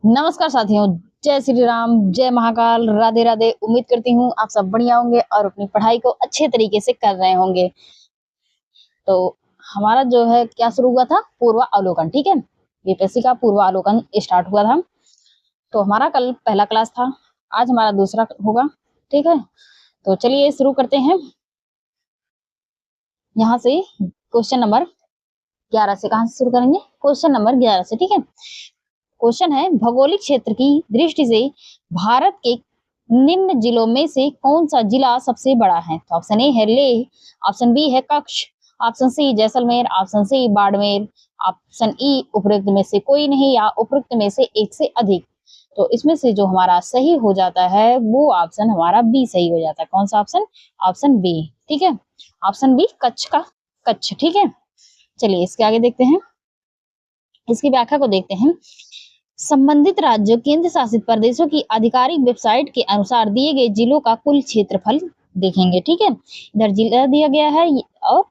नमस्कार साथियों, जय श्री राम, जय महाकाल, राधे राधे। उम्मीद करती हूँ आप सब बढ़िया होंगे और अपनी पढ़ाई को अच्छे तरीके से कर रहे होंगे। तो हमारा जो है क्या शुरू हुआ था, पूर्वावलोकन। ठीक है, बीपीएससी का पूर्वावलोकन स्टार्ट हुआ था। तो हमारा कल पहला क्लास था, आज हमारा दूसरा होगा। ठीक है, तो चलिए शुरू करते हैं। यहाँ से क्वेश्चन नंबर 11 से, कहाँ से शुरू करेंगे? क्वेश्चन नंबर 11 से। ठीक है, क्वेश्चन है भौगोलिक क्षेत्र की दृष्टि से भारत के निम्न जिलों में से कौन सा जिला सबसे बड़ा है? तो ऑप्शन ए है लेह, ऑप्शन बी है Kutch, option C Jaisalmer, option C Barmer, option E उपरोक्त में से कोई नहीं या उपरोक्त में से एक से अधिक। तो इसमें से जो हमारा सही हो जाता है वो ऑप्शन हमारा बी सही हो जाता है। कौन सा ऑप्शन? Option B. ठीक है, ऑप्शन बी कच्छ का कच्छ। ठीक है, चलिए इसके आगे देखते हैं, इसकी व्याख्या को देखते हैं। संबंधित राज्यों केंद्र शासित प्रदेशों की आधिकारिक वेबसाइट के अनुसार दिए गए जिलों का कुल क्षेत्रफल देखेंगे। ठीक है, इधर जिला दिया गया है और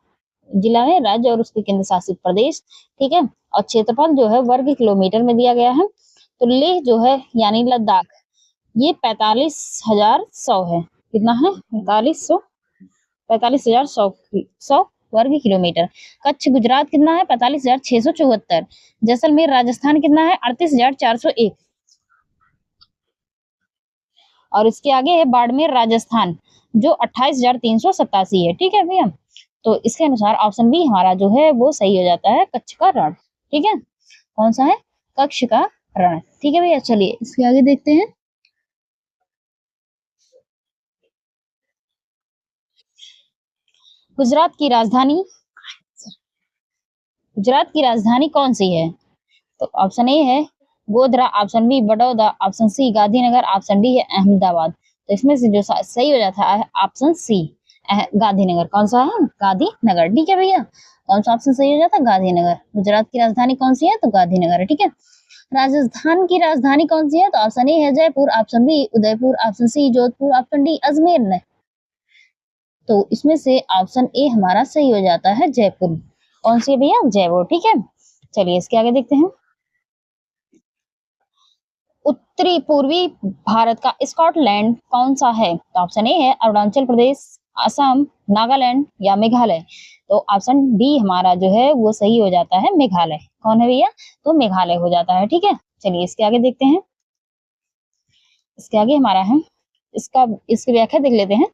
जिला में राज्य और उसके केंद्र शासित प्रदेश। ठीक है, और क्षेत्रफल जो है वर्ग किलोमीटर में दिया गया है। तो लेह जो है यानी लद्दाख, ये 45,100 है। कितना है? 45,100 वर्ग किलोमीटर। कच्छ गुजरात कितना है? 45,674। जैसलमेर राजस्थान कितना है? 38,401। और इसके आगे है बाड़मेर राजस्थान, जो 28,387 है। ठीक है भैया, तो इसके अनुसार ऑप्शन बी हमारा जो है वो सही हो जाता है, कच्छ का रण। ठीक है, कौन सा है? कच्छ का रण। ठीक है भैया, चलिए इसके आगे देखते हैं। गुजरात की राजधानी गुजरात की राजधानी कौन सी है? तो ऑप्शन ए है Godhra, option B Baroda, option C Gandhinagar, option D है अहमदाबाद। तो इसमें से जो सही हो जाता है ऑप्शन सी गांधीनगर। कौन सा है? गांधीनगर। ठीक है भैया, कौन सा ऑप्शन सही हो जाता है? गांधीनगर। गुजरात की राजधानी कौन सी है? तो गांधीनगर है। ठीक है, राजस्थान की राजधानी कौन सी है? तो ऑप्शन ए है Jaipur, option B Udaipur, option C Jodhpur, option D Ajmer ने। तो इसमें से ऑप्शन ए हमारा सही हो जाता है जयपुर। कौन सी है भैया? जयपुर। ठीक है, चलिए इसके आगे देखते हैं। उत्तरी पूर्वी भारत का स्कॉटलैंड कौन सा है? तो ऑप्शन ए है अरुणाचल प्रदेश, असम, नागालैंड या मेघालय। तो ऑप्शन डी हमारा जो है वो सही हो जाता है, मेघालय। कौन है भैया? तो मेघालय हो जाता है। ठीक है, चलिए इसके आगे देखते हैं। इसके आगे हमारा है, इसकी व्याख्या देख लेते हैं।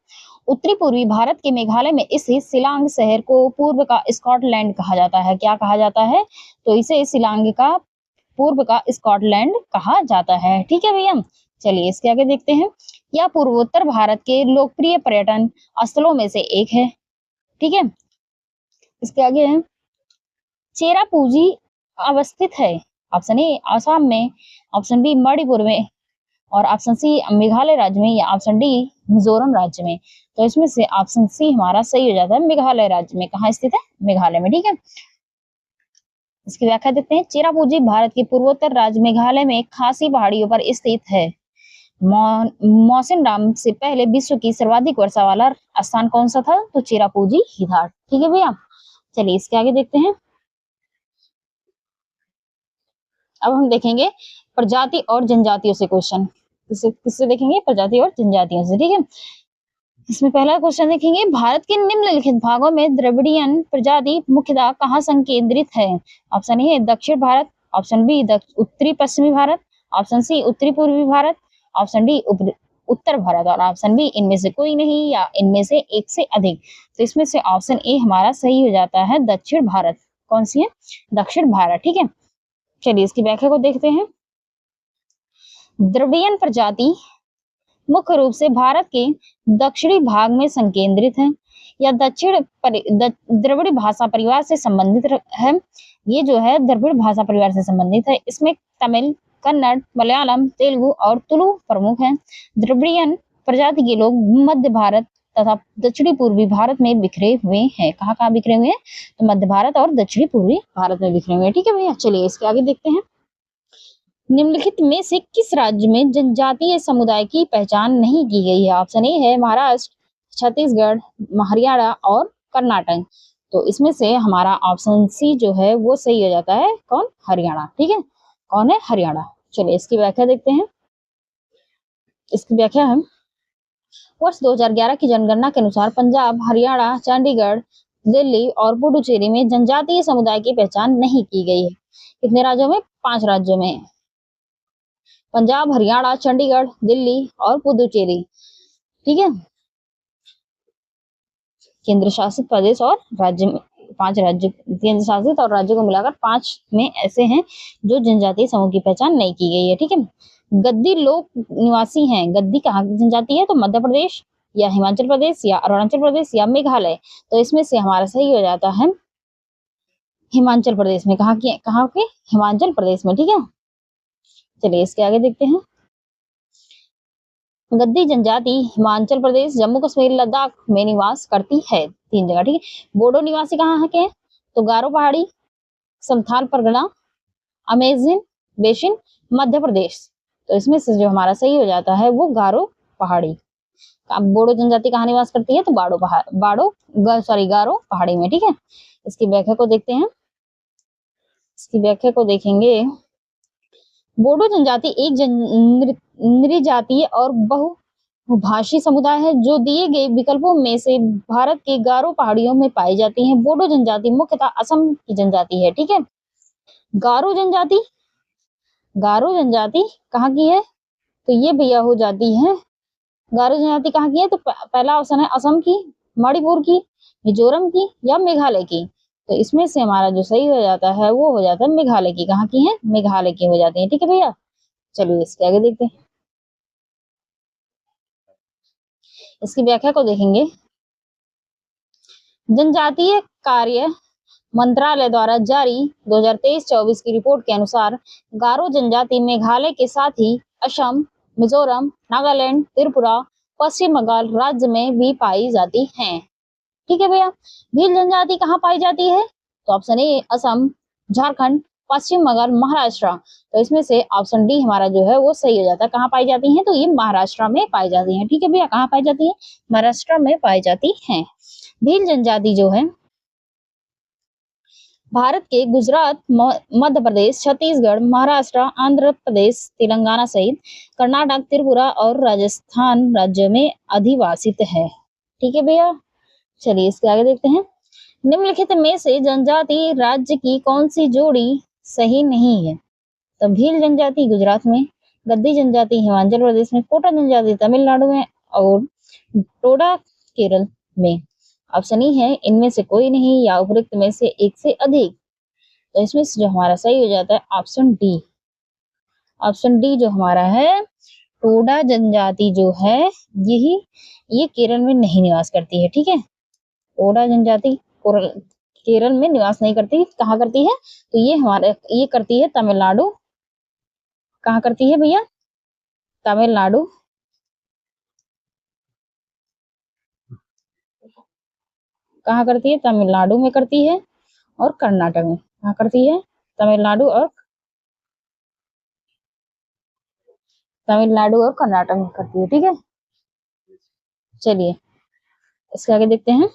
उत्तरी पूर्वी भारत के मेघालय में स्थित शिलांग शहर को पूर्व का स्कॉटलैंड कहा जाता है। क्या कहा जाता है? तो इसे शिलांग का पूर्व का स्कॉटलैंड कहा जाता है। ठीक है भैया, चलिए इसके आगे देखते हैं। यह पूर्वोत्तर भारत के लोकप्रिय पर्यटन स्थलों में से एक है। ठीक है, इसके आगे है चेरापूंजी अवस्थित है। ऑप्शन ए आसाम में, ऑप्शन बी मणिपुर में, और ऑप्शन सी मेघालय राज्य में, या ऑप्शन डी मिजोरम राज्य में। तो इसमें से ऑप्शन सी हमारा सही हो जाता है, मेघालय राज्य में। कहाँ स्थित है? मेघालय में। ठीक है, इसकी व्याख्या देते हैं। चेरापूंजी भारत के पूर्वोत्तर राज्य मेघालय में खासी पहाड़ियों पर स्थित है। मौसम राम से पहले विश्व की सर्वाधिक वर्षा वाला स्थान कौन सा था? तो चेरापूंजी ही था। ठीक है भैया, चलिए इसके आगे देखते हैं। अब हम देखेंगे प्रजाति और जनजातियों से क्वेश्चन। किससे देखेंगे? प्रजाति और जनजातियों से। ठीक है, इसमें पहला क्वेश्चन देखेंगे। भारत के निम्नलिखित भागों में द्रविड़ियन प्रजाति मुख्यतः कहाँ संकेंद्रित है? ऑप्शन ए दक्षिण भारत, ऑप्शन बी उत्तरी पश्चिमी भारत, ऑप्शन सी उत्तरी पूर्वी भारत, ऑप्शन डी उत्तर भारत, और ऑप्शन बी इनमें से कोई नहीं या इनमें से एक से अधिक। तो इसमें से ऑप्शन ए हमारा सही हो जाता है, दक्षिण भारत। कौन सी है? दक्षिण भारत। ठीक है, चलिए इसकी व्याख्या को देखते हैं। द्रविड़ियन प्रजाति मुख्य रूप से भारत के दक्षिणी भाग में संकेंद्रित है या द्रविड़ भाषा परिवार से संबंधित है। ये जो है द्रविड़ भाषा परिवार से संबंधित है। इसमें तमिल, कन्नड़, मलयालम, तेलुगु और तुलु प्रमुख हैं। द्रविड़ियन प्रजाति के लोग मध्य भारत तथा दक्षिणी पूर्वी भारत में बिखरे हुए हैं। कहाँ कहाँ बिखरे हुए हैं? तो मध्य भारत और दक्षिणी पूर्वी भारत में बिखरे हुए हैं। ठीक है भैया, चलिए इसके आगे देखते हैं। निम्नलिखित में से किस राज्य में जनजातीय समुदाय की पहचान नहीं की गई है? ऑप्शन ए है महाराष्ट्र, छत्तीसगढ़, हरियाणा और कर्नाटक। तो इसमें से हमारा ऑप्शन सी जो है वो सही हो जाता है। कौन? हरियाणा। ठीक है, कौन है? हरियाणा। चलिए इसकी व्याख्या देखते हैं। इसकी व्याख्या है, वर्ष 2011 की जनगणना के अनुसार पंजाब, हरियाणा, चंडीगढ़, दिल्ली और पुडुचेरी में जनजातीय समुदाय की पहचान नहीं की गई है। कितने राज्यों में? 5 राज्यों में। पंजाब, हरियाणा, चंडीगढ़, दिल्ली और पुडुचेरी। ठीक है, केंद्र शासित प्रदेश और राज्य में 5 राज्य, केंद्र शासित और राज्यों को मिलाकर 5 में ऐसे हैं जो जनजातीय समूह की पहचान नहीं की गई है। ठीक है, गद्दी लोक निवासी हैं। गद्दी कहाँ की जनजाति है? तो मध्य प्रदेश या हिमाचल प्रदेश या अरुणाचल प्रदेश या मेघालय। तो इसमें से हमारा सही हो जाता है हिमाचल प्रदेश में। कहाँ के? हिमाचल प्रदेश में। ठीक है, चलिए इसके आगे देखते हैं। गद्दी जनजाति हिमाचल प्रदेश, जम्मू कश्मीर, लद्दाख में निवास करती है। 3 जगह। ठीक है, बोडो निवासी कहाँ के हैं? तो गारो पहाड़ी, संथाल परगना, अमेजिन बेसिन, मध्य प्रदेश। तो इसमें से जो हमारा सही हो जाता है वो गारो पहाड़ी। अब बोडो जनजाति कहाँ निवास करती है? तो गारो पहाड़ी में। ठीक है, इसकी व्याख्या को देखते हैं। इसकी व्याख्या को देखेंगे। बोडो जनजाति एक नृजातीय और बहुभाषी समुदाय है जो दिए गए विकल्पों में से भारत के गारो पहाड़ियों में पाई जाती है। बोडो जनजाति मुख्यतः असम की जनजाति है। ठीक है, गारो जनजाति कहाँ की है? तो ये भैया हो जाती है, गारो जनजाति कहाँ की है? तो पहला ऑप्शन है असम की, मणिपुर की, मिजोरम की या मेघालय की। तो इसमें से हमारा जो सही हो जाता है वो हो जाता है मेघालय की। कहाँ की है? मेघालय की हो जाती है। ठीक है भैया, चलिए इसके आगे देखते हैं। इसकी व्याख्या को देखेंगे। जनजातीय कार्य मंत्रालय द्वारा जारी 2023-24 की रिपोर्ट के अनुसार गारो जनजाति मेघालय के साथ ही असम, मिजोरम, नागालैंड, त्रिपुरा, पश्चिम बंगाल राज्य में भी पाई जाती हैं। ठीक है भैया, भील जनजाति कहाँ पाई जाती है? तो ऑप्शन ए असम, झारखंड, पश्चिम बंगाल, महाराष्ट्र। तो इसमें से ऑप्शन डी हमारा जो है वो सही हो जाता है। कहाँ पाई जाती है? तो ये महाराष्ट्र में पाई जाती है। ठीक है भैया, कहाँ पाई जाती है? महाराष्ट्र में पाई जाती है। भील जनजाति जो है भारत के गुजरात, मध्य प्रदेश, छत्तीसगढ़, महाराष्ट्र, आंध्र प्रदेश, तेलंगाना सहित कर्नाटक, त्रिपुरा और राजस्थान राज्य में अधिवासित है। ठीक है भैया, चलिए इसके आगे देखते हैं। निम्नलिखित में से जनजाति राज्य की कौन सी जोड़ी सही नहीं है? तो भील जनजाति गुजरात में, गद्दी जनजाति हिमाचल प्रदेश में, कोटा जनजाति तमिलनाडु में और टोडा केरल में। ऑप्शन ई है इनमें से कोई नहीं या उपरोक्त में से एक से अधिक। तो इसमें से जो हमारा सही हो जाता है ऑप्शन डी। ऑप्शन डी जो हमारा है, टोडा जनजाति जो है ये केरल में नहीं निवास करती है। ठीक है, टोडा जनजाति केरल में निवास नहीं करती। कहाँ करती है? तो ये करती है तमिलनाडु। कहाँ करती है भैया? तमिलनाडु। कहाँ करती है? तमिलनाडु में करती है और कर्नाटक में। कहाँ करती है? तमिलनाडु और कर्नाटक में करती है। ठीक है, चलिए इसके आगे देखते हैं।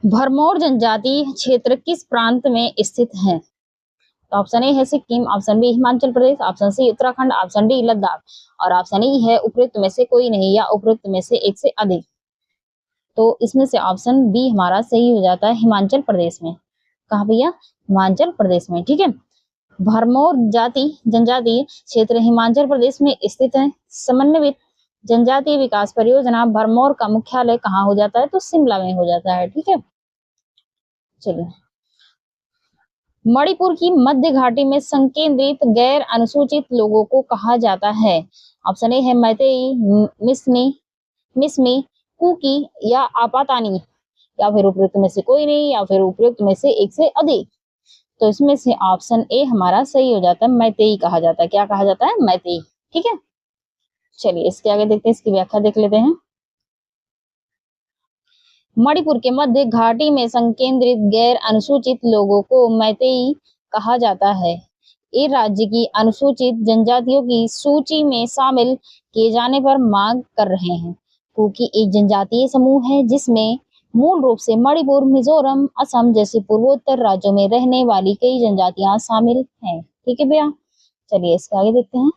भरमौर जनजाति क्षेत्र किस प्रांत में स्थित है? तो ऑप्शन ए है Sikkim, option B Himachal Pradesh, option C Uttarakhand, option D Ladakh और ऑप्शन ई है उपरोक्त में से कोई नहीं या उपरोक्त में से एक से अधिक। तो इसमें से ऑप्शन बी हमारा सही हो जाता है हिमाचल प्रदेश में। कहाँ भैया? हिमाचल प्रदेश में। ठीक है, भरमौर जनजातीय क्षेत्र हिमाचल प्रदेश में स्थित है। समन्वित जनजातीय विकास परियोजना भरमौर का मुख्यालय कहाँ हो जाता है? तो शिमला में हो जाता है। ठीक है, चलिए मणिपुर की मध्य घाटी में संकेंद्रित गैर अनुसूचित लोगों को कहा जाता है। ऑप्शन ए है मैतेई, मिसमी, कुकी या आपातानी या फिर उपयुक्त में से कोई नहीं या फिर उपयुक्त में से एक से अधिक। तो इसमें से ऑप्शन ए हमारा सही हो जाता है, मैतेई कहा जाता है। क्या कहा जाता है? मैतेई। ठीक है, चलिए इसके आगे देखते हैं, इसकी व्याख्या देख लेते हैं। मणिपुर के मध्य घाटी में संकेंद्रित गैर अनुसूचित लोगों को मैतेई कहा जाता है। ये राज्य की अनुसूचित जनजातियों की सूची में शामिल किए जाने पर मांग कर रहे हैं, क्योंकि एक जनजातीय समूह है जिसमें मूल रूप से मणिपुर, मिजोरम, असम जैसे पूर्वोत्तर राज्यों में रहने वाली कई जनजातियां शामिल हैं। ठीक है भैया, चलिए इसके आगे देखते हैं।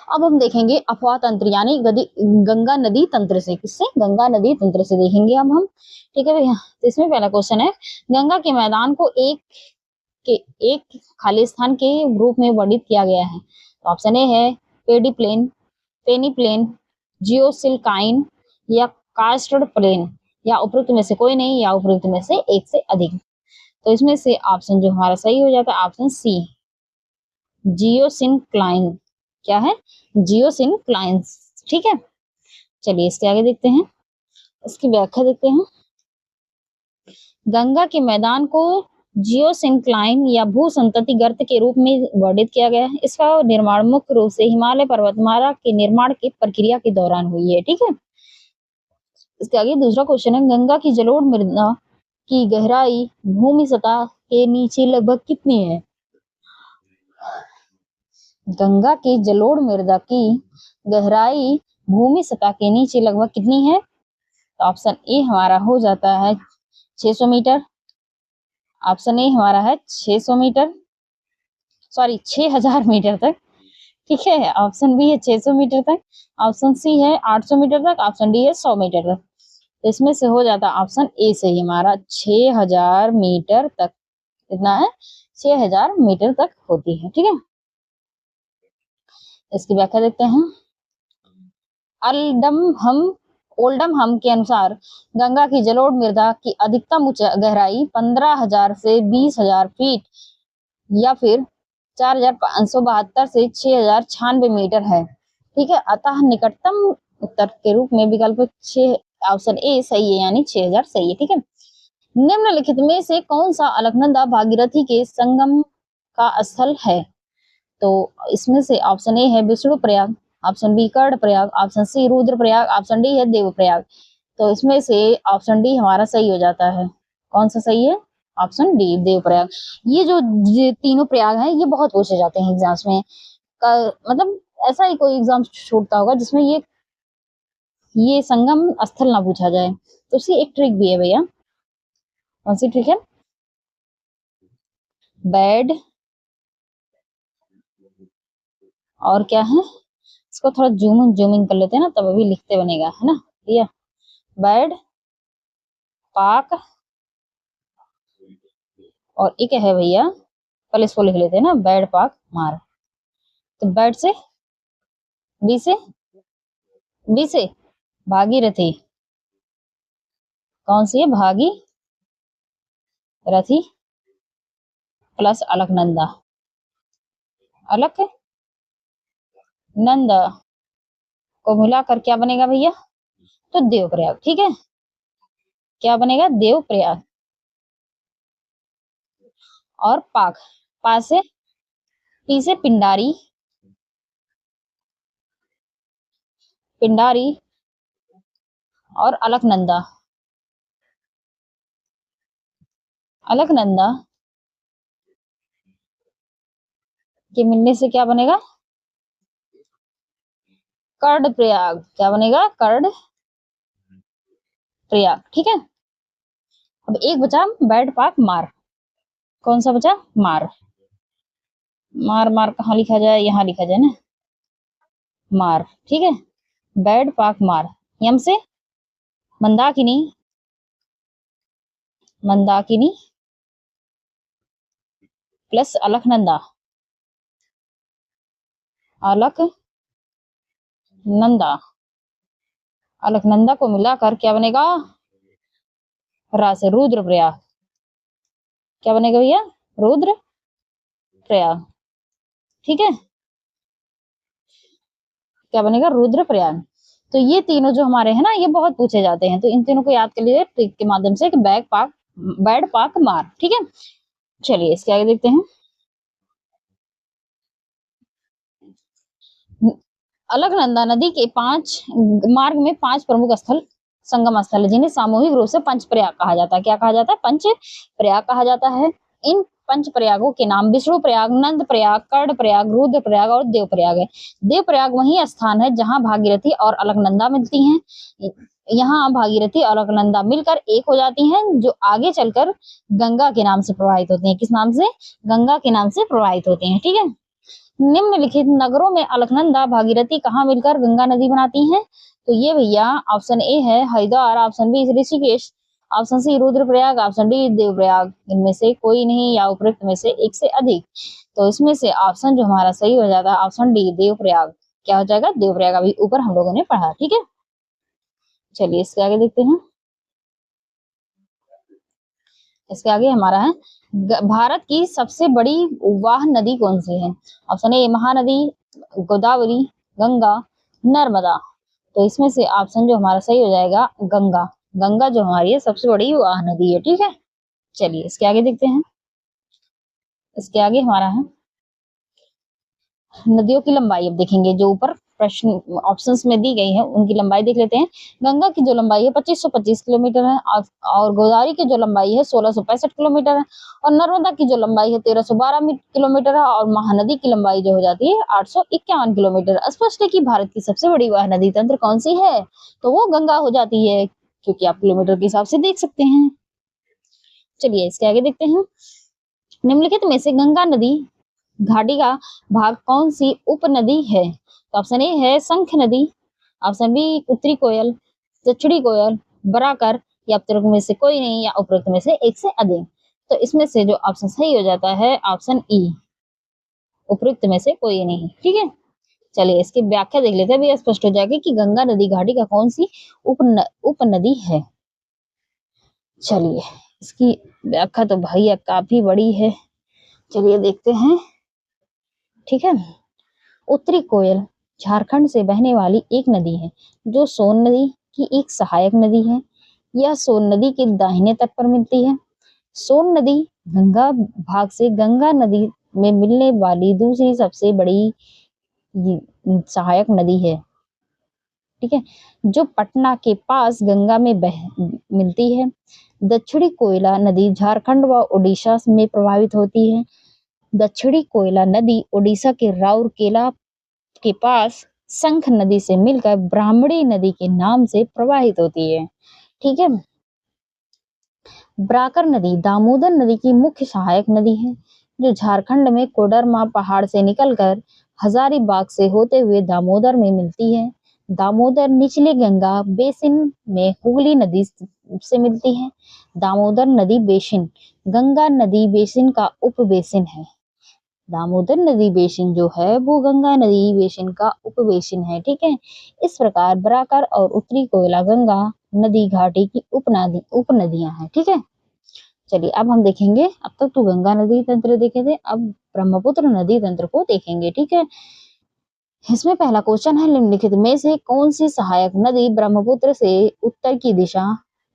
अब हम देखेंगे अफवाह तंत्र यानी गंगा नदी तंत्र से। किससे? गंगा नदी तंत्र से देखेंगे अब हम। ठीक है भैया, तो इसमें पहला क्वेश्चन है, गंगा के मैदान को एक खाली स्थान के रूप में वर्णित किया गया है। तो ऑप्शन ए है पेडी प्लेन, पेनी प्लेन, जियोसिल्काइन या कार्स्टेड प्लेन, या उपरोक्त में से कोई नहीं, या उपरोक्त में से एक से अधिक। तो इसमें से ऑप्शन जो हमारा सही हो जाता है ऑप्शन सी, जियोसिंक्लाइन। क्या है? जियोसिंक्लाइंस। ठीक है, चलिए इसके आगे देखते हैं, इसकी व्याख्या देखते हैं। गंगा के मैदान को जियोसिंक्लाइन या भूसंतति गर्त के रूप में वर्णित किया गया है। इसका निर्माण मुख्य रूप से हिमालय पर्वतमाला के निर्माण की प्रक्रिया के दौरान हुई है। ठीक है, इसके आगे दूसरा क्वेश्चन है, गंगा की जलोढ़ मृदा की गहराई भूमि सतह के नीचे लगभग कितनी है? गंगा की जलोढ़ मृदा की गहराई भूमि सतह के नीचे लगभग कितनी है? तो ऑप्शन ए हमारा हो जाता है 600 मीटर। ऑप्शन ए हमारा है 600 मीटर, सॉरी 6000 मीटर तक। ठीक है, ऑप्शन बी है 600 मीटर तक, ऑप्शन सी है 800 मीटर तक, ऑप्शन डी है 100 मीटर तक। तो इसमें से हो जाता है ऑप्शन ए सही हमारा 6000 मीटर तक। कितना है? 6000 मीटर तक होती है। ठीक है, इसकी व्याख्या देखते हैं। ओल्डम हम के अनुसार गंगा की जलोढ़ मृदा की अधिकतम गहराई 15,000 से 20,000 फीट या फिर 4,572 से 6,096 मीटर है। ठीक है, अतः निकटतम उत्तर के रूप में विकल्प 6 ऑप्शन ए सही है, यानी 6000 सही है। ठीक है, निम्नलिखित में से कौन सा अलकनंदा भागीरथी के संगम का स्थल है? तो इसमें से ऑप्शन ए है Vishnuprayag, option B Karnaprayag, option C Rudraprayag, option D है देव प्रयाग। तो इसमें से ऑप्शन डी हमारा सही हो जाता है। कौन सा सही है? Option D Dev Prayag. ये तीनों प्रयाग हैं, ये बहुत पूछे जाते हैं एग्जाम्स में। मतलब ऐसा ही कोई एग्जाम छूटता होगा जिसमें ये संगम स्थल ना पूछा जाए। तो उसकी एक ट्रिक भी है भैया। कौन सी ट्रिक है? बैड और क्या है, इसको थोड़ा जूमिंग कर लेते हैं ना, तब अभी लिखते बनेगा, है ना भैया। बैड पाक और एक है भैया, पहले इसको लिख लेते हैं ना, बैड पाक मार। तो बैड से बी से भागीरथी। कौन सी है? भागी रथी प्लस अलकनंदा, अलकनंदा को मिलाकर क्या बनेगा भैया? तो देवप्रयाग। ठीक है, क्या बनेगा? देवप्रयाग। और पाक, पा से पी से पिंडारी, पिंडारी और अलकनंदा, अलकनंदा के मिलने से क्या बनेगा? कर्ण प्रयाग। क्या बनेगा? कर्ण प्रयाग। ठीक है, अब एक बचा बैड पाक मार। कौन सा बचा? मार। मार मार कहाँ लिखा जाए? यहाँ लिखा जाए ना, मार। ठीक है, बैड पाक मार। यम से मंदाकिनी, मंदाकिनी प्लस अलकनंदा, अलकनंदा, अलकनंदा को मिलाकर क्या बनेगा? रा से रुद्र प्रयाग। क्या बनेगा भैया? रुद्र प्रयाग। ठीक है, क्या बनेगा? रुद्र प्रयाग। तो ये तीनों जो हमारे हैं ना, ये बहुत पूछे जाते हैं, तो इन तीनों को याद कर लीजिए ट्रिक के माध्यम से कि बैड पाक मार। ठीक है, चलिए इसके आगे देखते हैं। अलकनंदा नदी के 5 मार्ग में 5 प्रमुख स्थल संगम स्थल है, जिन्हें सामूहिक रूप से पंच प्रयाग कहा जाता है। क्या कहा जाता है? पंच प्रयाग कहा जाता है। इन पंच प्रयागों के नाम विष्णु प्रयाग, नंद प्रयाग, कर्ण प्रयाग, रुद्र प्रयाग और देव प्रयाग है। देव प्रयाग वही स्थान है जहां भागीरथी और अलकनंदा मिलती हैं। यहाँ भागीरथी और अलकनंदा मिलकर एक हो जाती हैं, जो आगे चलकर गंगा के नाम से प्रवाहित होती हैं। किस नाम से? गंगा के नाम से प्रवाहित होती हैं। ठीक है। निम्नलिखित नगरों में अलकनंदा भागीरथी कहाँ मिलकर गंगा नदी बनाती हैं? तो ये भैया ऑप्शन ए है Haridwar, option B Rishikesh, option C Rudraprayag, option D Devprayag. इनमें से कोई नहीं या उपरोक्त में से एक से अधिक। तो इसमें से ऑप्शन जो हमारा सही हो जाता है ऑप्शन डी देवप्रयाग। क्या हो जाएगा? देवप्रयाग। अभी ऊपर हम लोगों ने पढ़ा। ठीक है। चलिए इसके आगे देखते हैं। इसके आगे हमारा है भारत की सबसे बड़ी वाह नदी कौन सी है? ऑप्शन ए महानदी, गोदावरी, गंगा, नर्मदा। तो इसमें से ऑप्शन जो हमारा सही हो जाएगा गंगा। गंगा जो हमारी है सबसे बड़ी वाह नदी है। ठीक है। चलिए इसके आगे देखते हैं। इसके आगे हमारा है नदियों की लंबाई। अब देखेंगे जो ऊपर प्रश्न ऑप्शंस में दी गई है उनकी लंबाई देख लेते हैं। गंगा की जो लंबाई है 2525 किलोमीटर है, और गोदावरी की जो लंबाई है 1665 किलोमीटर है, और नर्मदा की जो लंबाई है 1312 किलोमीटर है, और महानदी की लंबाई जो हो जाती है 851 किलोमीटर। स्पष्ट है कि भारत की सबसे बड़ी वह नदी तंत्र कौन सी है? तो वो गंगा हो जाती है, क्योंकि आप किलोमीटर के हिसाब से देख सकते हैं। चलिए इसके आगे देखते हैं। निम्नलिखित में से गंगा नदी घाटी का भाग कौन सी उपनदी है? तो ऑप्शन ए है शंख नदी, ऑप्शन बी उत्तरी कोयल, दक्षिणी कोयल, बराकर, या उपरोक्त में से कोई नहीं या उपरोक्त में से एक से अधिक। तो इसमें से जो ऑप्शन सही हो जाता है ऑप्शन ई, उपरोक्त में से कोई नहीं। ठीक है। चलिए इसकी व्याख्या देख लेते हैं, भी स्पष्ट हो जाएगी कि गंगा नदी घाटी का कौन सी उपनदी है। चलिए इसकी व्याख्या तो भैया काफी बड़ी है। चलिए देखते हैं। ठीक है। उत्तरी कोयल झारखंड से बहने वाली एक नदी है, जो सोन नदी की एक सहायक नदी है। यह सोन नदी के दाहिने तट पर मिलती है। सोन नदी गंगा भाग से गंगा नदी में मिलने वाली दूसरी सबसे बड़ी सहायक नदी है। ठीक है। जो पटना के पास गंगा में मिलती है। दक्षिणी कोयला नदी झारखंड व उड़ीसा में प्रभावित होती है। दक्षिणी कोयला नदी उड़ीसा के राउरकेला के पास शंख नदी से मिलकर ब्राह्मणी नदी के नाम से प्रवाहित होती है। ठीक है। ब्राकर नदी दामोदर नदी की मुख्य सहायक नदी है, जो झारखंड में कोडरमा पहाड़ से निकलकर हजारीबाग से होते हुए दामोदर में मिलती है। दामोदर निचले गंगा बेसिन में हुगली नदी से मिलती है। दामोदर नदी बेसिन गंगा नदी बेसिन का उप बेसिन है। दामोदर नदी बेसिन जो है वो गंगा नदी बेसिन का उपबेसिन है। ठीक है। इस प्रकार बराकर और उत्तरी कोयला गंगा नदी घाटी की उपनदियां हैं। ठीक है। चलिए अब हम देखेंगे, अब तक तो गंगा नदी तंत्र देखे थे, अब ब्रह्मपुत्र नदी तंत्र को देखेंगे। ठीक है। इसमें पहला क्वेश्चन है निम्नलिखित में से कौन सी सहायक नदी ब्रह्मपुत्र से उत्तर की दिशा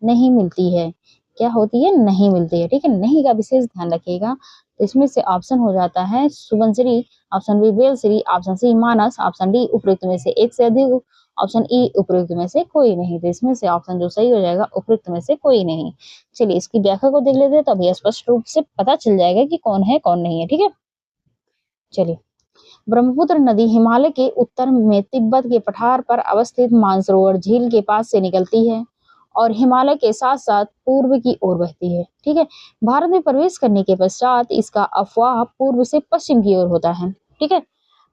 नहीं मिलती है? क्या होती है? नहीं मिलती है। ठीक है। नहीं का विशेष ध्यान रखिएगा। तो इसमें से ऑप्शन हो जाता है Subansiri, option B Belsiri, option C Manas, option D उपरोक्त में से एक से अधिक, ऑप्शन ई उपरोक्त में से कोई नहीं। तो इसमें से ऑप्शन जो सही हो जाएगा उपरोक्त में से कोई नहीं। चलिए इसकी व्याख्या को देख लेते हैं, तो अभी स्पष्ट रूप से पता चल जाएगा कि कौन है कौन नहीं है। ठीक है। चलिए ब्रह्मपुत्र नदी हिमालय के उत्तर में तिब्बत के पठार पर अवस्थित मानसरोवर झील के पास से निकलती है और हिमालय के साथ साथ पूर्व की ओर बहती है। ठीक है। भारत में प्रवेश करने के पश्चात इसका अफवाह पूर्व से पश्चिम की ओर होता है। ठीक है।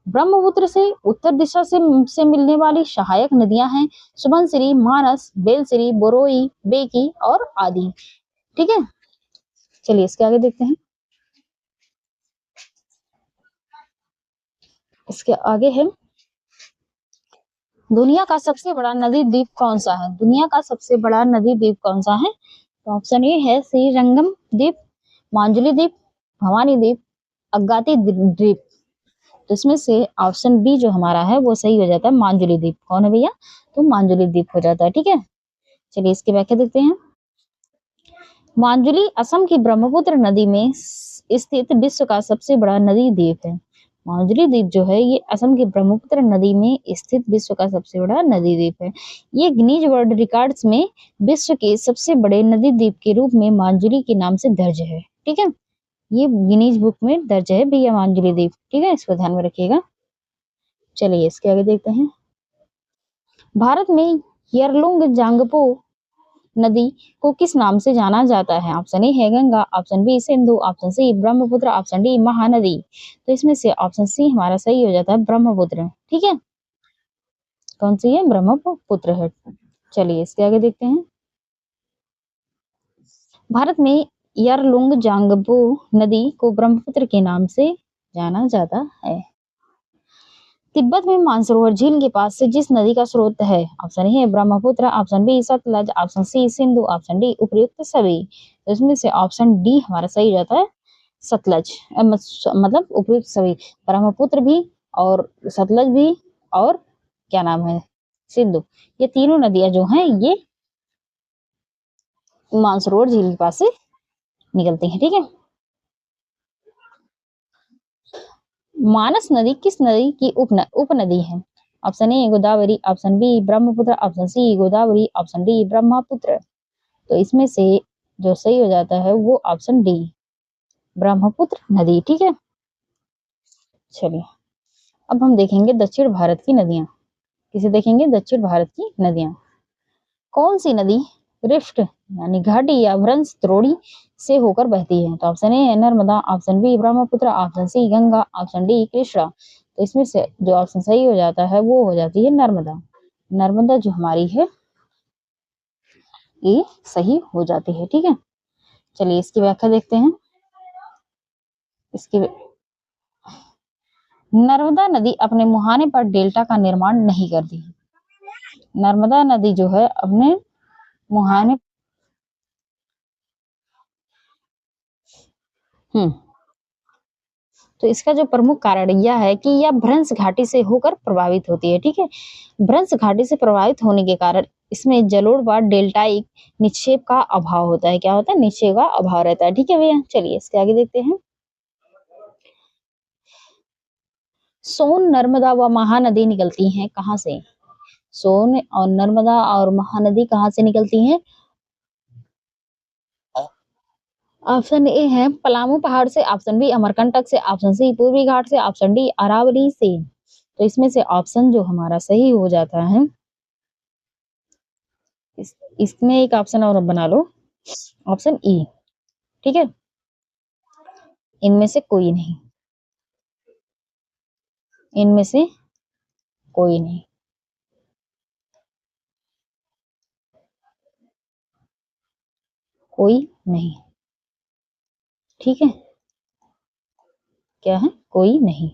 ब्रह्मपुत्र से उत्तर दिशा से मिलने वाली सहायक नदियां हैं सुबनसिरी, मानस, बेलसिरी, बोरोई, बेकी और आदि। ठीक है। चलिए इसके आगे देखते हैं। इसके आगे है दुनिया का सबसे बड़ा नदी द्वीप कौन सा है? दुनिया का सबसे बड़ा नदी द्वीप कौन सा है? तो ऑप्शन ए है श्रीरंगम द्वीप, मांजुली द्वीप, भवानी द्वीप, अगाती द्वीप। तो इसमें से ऑप्शन बी जो हमारा है वो सही हो जाता है मांजुली द्वीप। कौन है भैया? तो मांजुली द्वीप हो जाता है। ठीक है। चलिए इसकी व्याख्या देखते हैं। मांजुली असम की ब्रह्मपुत्र नदी में स्थित विश्व का सबसे बड़ा नदी द्वीप है। मांजुली द्वीप जो है ये असम की ब्रह्मपुत्र नदी में स्थित विश्व का सबसे बड़ा नदी द्वीप है। ये गिनीज वर्ल्ड रिकॉर्ड्स में विश्व के सबसे बड़े नदी द्वीप के रूप में मांजुली के नाम से दर्ज है। ठीक है। ये गिनीज बुक में दर्ज है भैया मांजुली द्वीप। ठीक है। इसको ध्यान में रखिएगा। चलिए इसके आगे देखते हैं। भारत में यरलुंग जांगपो नदी को किस नाम से जाना जाता है? ऑप्शन ए है Ganga, option B Sindhu, option C Brahmaputra, option D Mahanadi. तो इसमें से ऑप्शन सी हमारा सही हो जाता है ब्रह्मपुत्र। ठीक है, कौन सी है? ब्रह्मपुत्र है। चलिए इसके आगे देखते हैं। भारत में यरलुंग जांगपो नदी को ब्रह्मपुत्र के नाम से जाना जाता है। तिब्बत में मानसरोवर झील के पास से जिस नदी का स्रोत है? ऑप्शन ए है Brahmaputra, option B Sutlej, option C Sindhu, option D उपयुक्त सभी। तो इसमें से ऑप्शन डी हमारा सही हो जाता है सतलज, मतलब उपयुक्त सभी। ब्रह्मपुत्र भी और सतलज भी और क्या नाम है, सिंधु, ये तीनों नदियां जो हैं ये मानसरोवर झील के पास से निकलती हैं। ठीक है, मानस नदी किस नदी की उपनदी है? Option A Godavari, option B Brahmaputra, option C Godavari, option D Brahmaputra. तो इसमें से जो सही हो जाता है वो ऑप्शन डी ब्रह्मपुत्र नदी। ठीक है, चलिए अब हम देखेंगे दक्षिण भारत की नदियां। किसे देखेंगे? दक्षिण भारत की नदियां। कौन सी नदी रिफ्ट यानी घाटी या भ्रंश द्रोणी से होकर बहती है? तो ऑप्शन ए है Narmada, option B Brahmaputra, option C Ganga, option D Krishna. तो इसमें से जो ऑप्शन सही हो जाता है वो हो जाती है नर्मदा। नर्मदा जो हमारी है ये सही हो जाती है। ठीक है, चलिए इसकी व्याख्या देखते हैं। इसकी नर्मदा नदी अपने मुहाने पर डेल्टा का निर्माण नहीं करती है। नर्मदा नदी जो है अपने मुहाने तो इसका जो प्रमुख कारण यह है कि यह भ्रंश घाटी से होकर प्रभावित होती है। ठीक है, भ्रंश घाटी से प्रभावित होने के कारण इसमें जलोढ़ व डेल्टाइक निक्षेप का अभाव होता है। क्या होता है? निक्षेप का अभाव रहता है। ठीक है भैया, चलिए इसके आगे देखते हैं। सोन, नर्मदा व महानदी निकलती हैं कहाँ से? सोन और नर्मदा और महानदी कहाँ से निकलती हैं? ऑप्शन ए है पलामू पहाड़ से, ऑप्शन बी अमरकंटक से, ऑप्शन सी पूर्वी घाट से, ऑप्शन डी अरावली से। तो इसमें से ऑप्शन जो हमारा सही हो जाता है इसमें एक ऑप्शन और बना लो, ऑप्शन ई। ठीक है, इनमें से कोई नहीं, इनमें से कोई नहीं। कोई नहीं। ठीक है, क्या है? कोई नहीं।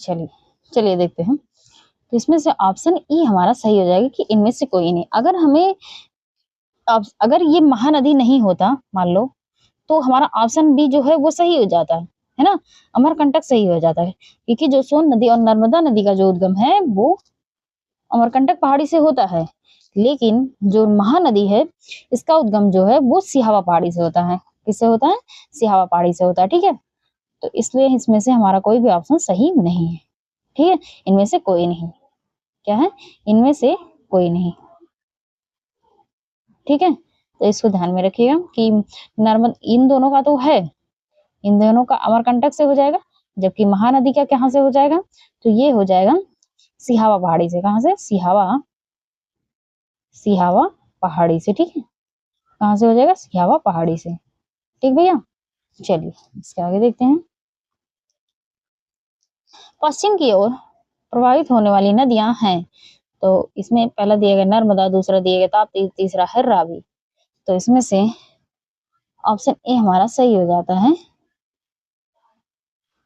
चलिए चलिए देखते हैं। तो इसमें से ऑप्शन ई हमारा सही हो जाएगा कि इनमें से कोई नहीं। अगर हमें अगर ये महानदी नहीं होता मान लो तो हमारा ऑप्शन बी जो है वो सही हो जाता है ना, अमरकंटक सही हो जाता है। क्योंकि जो सोन नदी और नर्मदा नदी का जो उद्गम है वो अमरकंटक पहाड़ी से होता है, लेकिन जो महानदी है इसका उद्गम जो है वो सिहावा पहाड़ी से होता है। किससे होता है? सिहावा पहाड़ी से होता है। ठीक है, तो इसलिए इसमें से हमारा कोई भी ऑप्शन सही नहीं है। ठीक है, इनमें से कोई नहीं। क्या है? इनमें से कोई नहीं। ठीक है, तो इसको ध्यान में रखिएगा कि नर्मदा इन दोनों का तो है, इन दोनों का अमरकंटक से हो जाएगा, जबकि महानदी का कहाँ से हो जाएगा? तो ये हो जाएगा सिहावा पहाड़ी से। कहाँ से? सिहावा, सिहावा पहाड़ी से। ठीक है, कहाँ से हो जाएगा? सिहावा पहाड़ी से। ठीक भैया, चलिए इसके आगे देखते हैं। पश्चिम की ओर प्रवाहित होने वाली नदियां हैं। तो इसमें पहला दिया गया नर्मदा, दूसरा दिया गया ताप्ती, तीसरा है रावी। तो इसमें से ऑप्शन ए हमारा सही हो जाता है।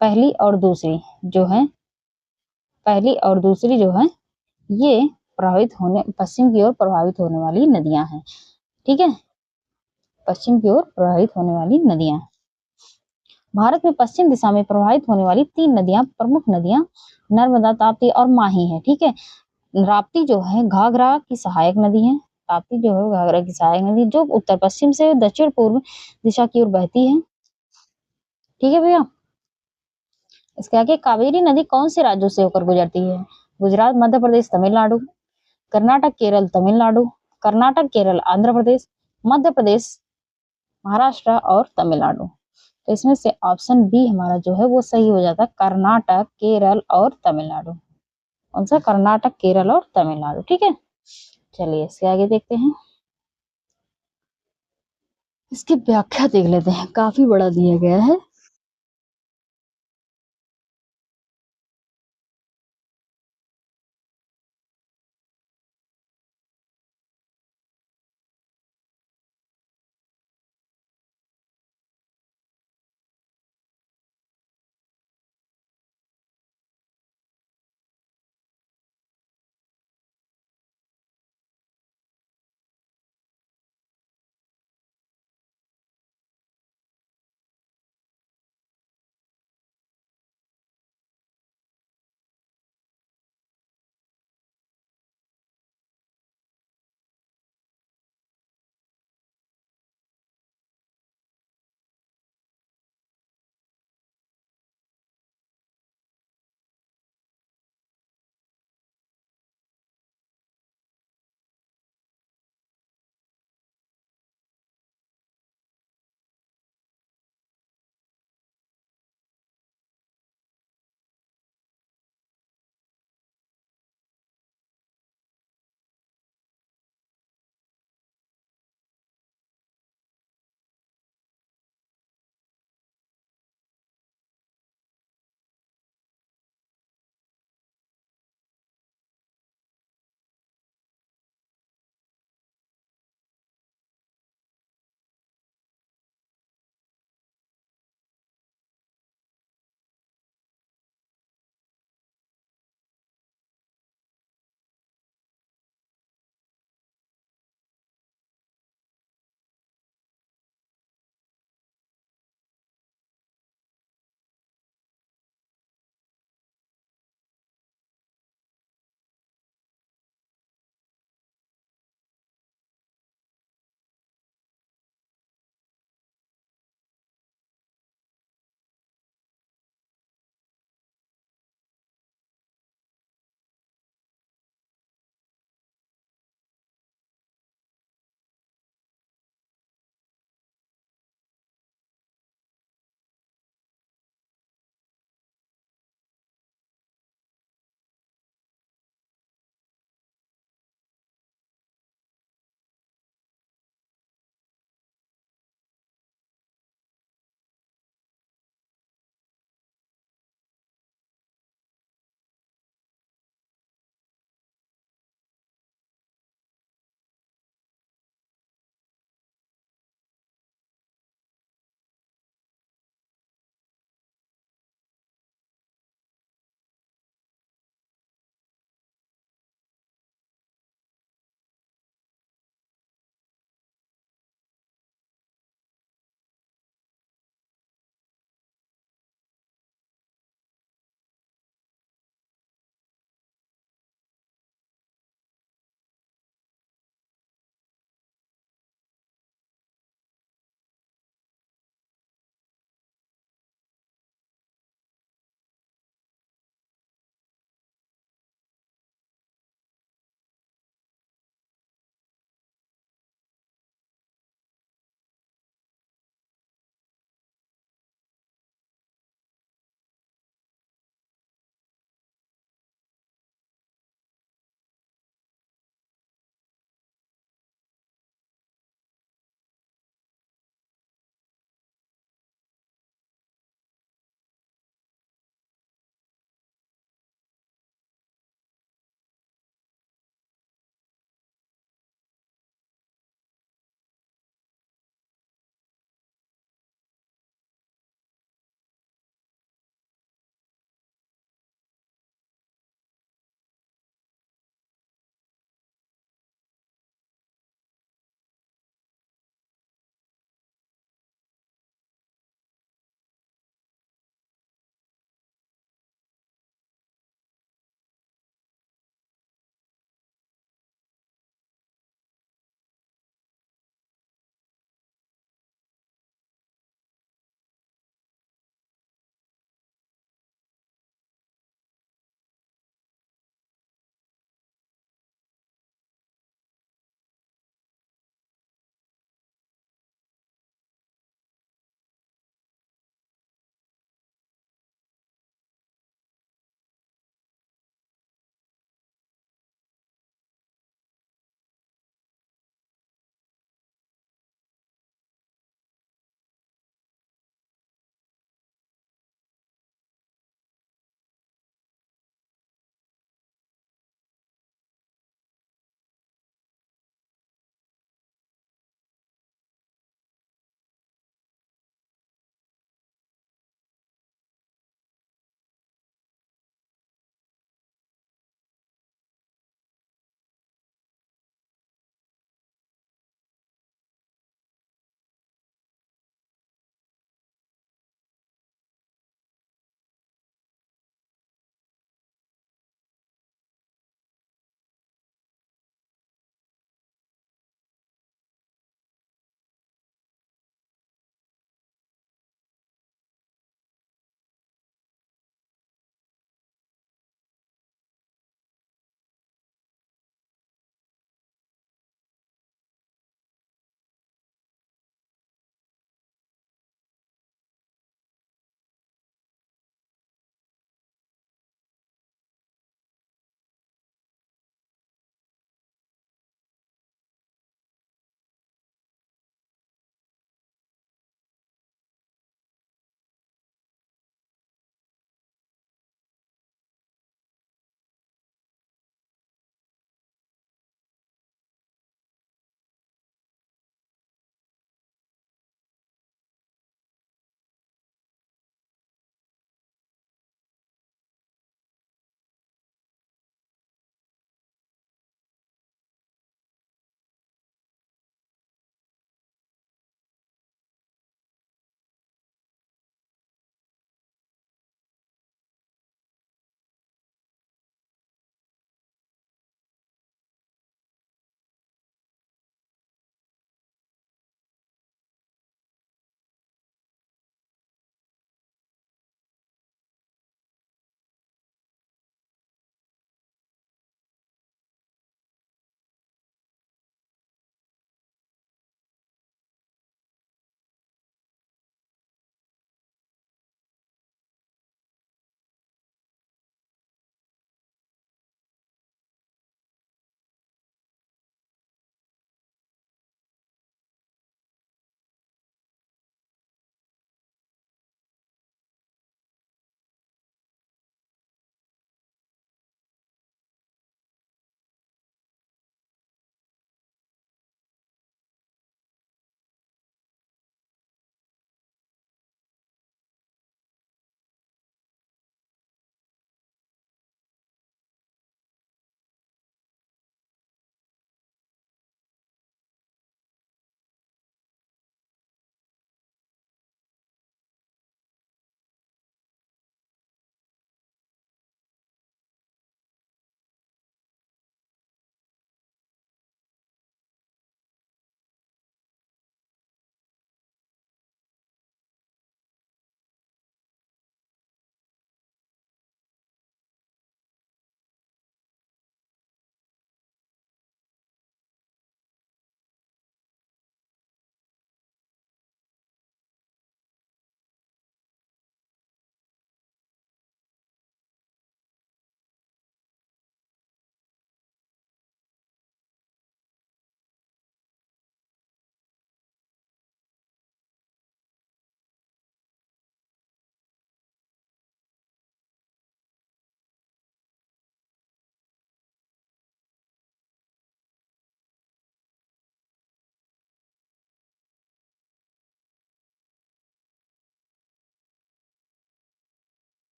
पहली और दूसरी जो है, पहली और दूसरी जो है ये प्रभावित होने, पश्चिम की ओर प्रभावित होने वाली नदियां हैं। ठीक है, पश्चिम की ओर प्रभावित होने वाली नदियां। भारत में पश्चिम दिशा में प्रवाहित होने वाली 3 नदियां, प्रमुख नदियां नर्मदा, ताप्ती और माही है। ठीक है, राप्ती जो है घाघरा की सहायक नदी है। ताप्ती जो है घाघरा की सहायक नदी जो उत्तर पश्चिम से दक्षिण पूर्व दिशा की ओर बहती है। ठीक है भैया, इसके आगे कावेरी नदी कौन से राज्यों से होकर गुजरती है? गुजरात, मध्य प्रदेश, तमिलनाडु, कर्नाटक, केरल, तमिलनाडु, कर्नाटक, केरल, आंध्र प्रदेश, मध्य प्रदेश, महाराष्ट्र और तमिलनाडु। तो इसमें से ऑप्शन बी हमारा जो है वो सही हो जाता है, कर्नाटक, केरल और तमिलनाडु। कौन सा? कर्नाटक, केरल और तमिलनाडु। ठीक है, चलिए इसके आगे देखते हैं। इसकी व्याख्या देख लेते हैं, काफी बड़ा दिया गया है।